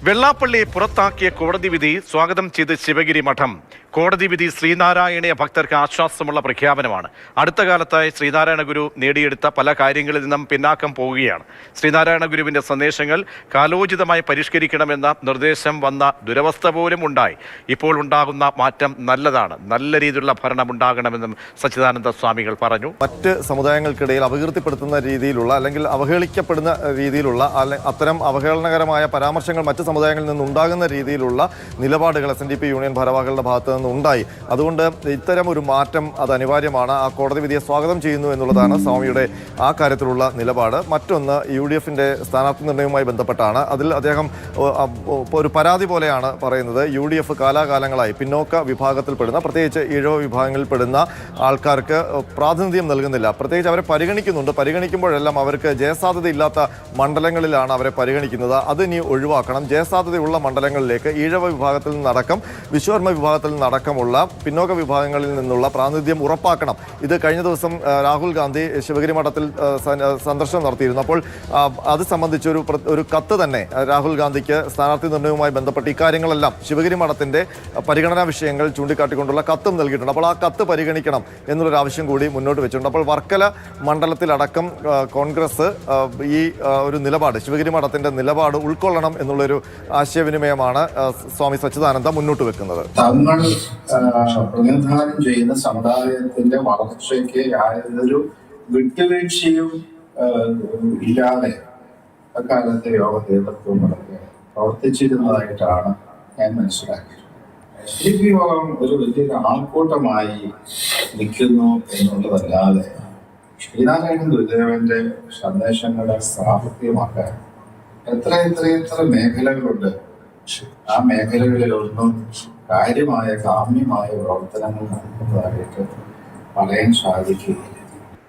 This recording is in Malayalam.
വെള്ളാപ്പള്ളി പുറത്താക്കിയ കോടതി വിധി സ്വാഗതം ചെയ്ത് ശിവഗിരി മഠം. കോടതി വിധി ശ്രീനാരായണീയ ഭക്തർക്ക് ആശ്വാസമുള്ള പ്രഖ്യാപനമാണ്. അടുത്ത കാലത്തായി ശ്രീനാരായണ ഗുരു നേടിയെടുത്ത പല കാര്യങ്ങളിൽ നിന്നും പിന്നാക്കം പോവുകയാണ്. ശ്രീനാരായണ ഗുരുവിന്റെ സന്ദേശങ്ങൾ കാലോചിതമായി പരിഷ്കരിക്കണമെന്ന നിർദ്ദേശം വന്ന ദുരവസ്ഥ പോലും ഉണ്ടായി. ഇപ്പോൾ ഉണ്ടാകുന്ന മാറ്റം നല്ലതാണ്. നല്ല രീതിയിലുള്ള ഭരണം ഉണ്ടാകണമെന്നും സച്ചിദാനന്ദ സ്വാമികൾ പറഞ്ഞു. മറ്റ് സമുദായങ്ങൾക്കിടയിൽ അപകീർത്തിപ്പെടുത്തുന്ന രീതിയിലുള്ള അല്ലെങ്കിൽ അവഹേളിക്കപ്പെടുന്ന രീതിയിലുള്ള അത്തരം അവഹേളനകരമായ പരാമർശങ്ങൾ മറ്റ് സമുദായങ്ങളിൽ നിന്നുണ്ടാകുന്ന രീതിയിലുള്ള നിലപാടുകൾ SNDP യൂണിയൻ ഭാരവാഹികളുടെ ഭാഗത്ത് നിന്ന് ഉണ്ടായി. അതുകൊണ്ട് ഇത്തരം ഒരു മാറ്റം അത് അനിവാര്യമാണ്. ആ കോടതി വിധിയെ സ്വാഗതം ചെയ്യുന്നു എന്നുള്ളതാണ് സ്വാമിയുടെ ആ കാര്യത്തിലുള്ള നിലപാട്. മറ്റൊന്ന് UDFന്റെ സ്ഥാനാർത്ഥി നിർണ്ണയവുമായി ബന്ധപ്പെട്ടാണ്. അതിൽ അദ്ദേഹം ഒരു പരാതി പോലെയാണ് പറയുന്നത്. UDF കാലാകാലങ്ങളായി പിന്നോക്ക വിഭാഗത്തിൽപ്പെടുന്ന, പ്രത്യേകിച്ച് ഈഴവ വിഭാഗങ്ങളിൽപ്പെടുന്ന ആൾക്കാർക്ക് പ്രാതിനിധ്യം നൽകുന്നില്ല. പ്രത്യേകിച്ച് അവരെ പരിഗണിക്കുമ്പോഴെല്ലാം അവർക്ക് ജയസാധ്യതയില്ലാത്ത മണ്ഡലങ്ങളിലാണ് അവരെ പരിഗണിക്കുന്നത്. അത് ഇനി ഒഴിവാക്കണം. ജയസാധ്യതയുള്ള മണ്ഡലങ്ങളിലേക്ക് ഈഴവ വിഭാഗത്തിൽ നിന്നടക്കം വിശ്വകർമ്മ വിഭാഗത്തിൽ നിന്നടക്കമുള്ള പിന്നോക്ക വിഭാഗങ്ങളിൽ നിന്നുള്ള പ്രാതിനിധ്യം ഉറപ്പാക്കണം. ഇത് കഴിഞ്ഞ ദിവസം രാഹുൽ ഗാന്ധി ശിവഗിരി മഠത്തിൽ സന്ദർശനം നടത്തിയിരുന്നു. അപ്പോൾ അത് സംബന്ധിച്ച് ഒരു കത്ത് തന്നെ രാഹുൽ ഗാന്ധിക്ക് സ്ഥാനാർത്ഥി നിർണ്ണയവുമായി ബന്ധപ്പെട്ട് ഇക്കാര്യങ്ങളെല്ലാം ശിവഗിരി മഠത്തിന്റെ പരിഗണനാ വിഷയങ്ങൾ ചൂണ്ടിക്കാട്ടിക്കൊണ്ടുള്ള കത്തും നൽകിയിട്ടുണ്ട്. അപ്പോൾ ആ കത്ത് പരിഗണിക്കണം എന്നുള്ളൊരു ആവശ്യം കൂടി മുന്നോട്ട് വെച്ചിട്ടുണ്ട്. അപ്പോൾ വർക്കല മണ്ഡലത്തിലടക്കം കോൺഗ്രസ് ഈ ഒരു നിലപാട്, ശിവഗിരി മഠത്തിന്റെ നിലപാട് ഉൾക്കൊള്ളണം എന്നുള്ളൊരു ആശയവിനിമയമാണ് സ്വാമി സച്ചിദാനന്ദ മുന്നോട്ട് വെക്കുന്നത്. തങ്ങൾ പ്രതിനിധാനം ചെയ്യുന്ന സമുദായത്തിന്റെ വളർച്ചയ്ക്ക് യാതൊരു വിട്ടുവീഴ്ചയും ഇല്ലാതെ അക്കാലത്തെ യോഗ നേതൃത്വങ്ങളൊക്കെ പ്രവർത്തിച്ചിരുന്നതായിട്ടാണ് ഞാൻ മനസ്സിലാക്കിയത്. SNDP യോഗം ഒരു വലിയൊരു ആൾക്കൂട്ടമായി നിൽക്കുന്നു എന്നുള്ളതല്ലാതെ ശ്രീനാരായണ ഗുരുദേവന്റെ സന്ദേശങ്ങളെ പ്രാവർത്തികമാക്കാൻ എത്ര മേഖലകളുണ്ട്. ആ മേഖലകളിലൊന്നും കാര്യമായ കാമ്യമായ പ്രവർത്തനങ്ങൾ നടക്കുന്നതായിട്ട് പറയാൻ സാധിക്കുകയില്ല.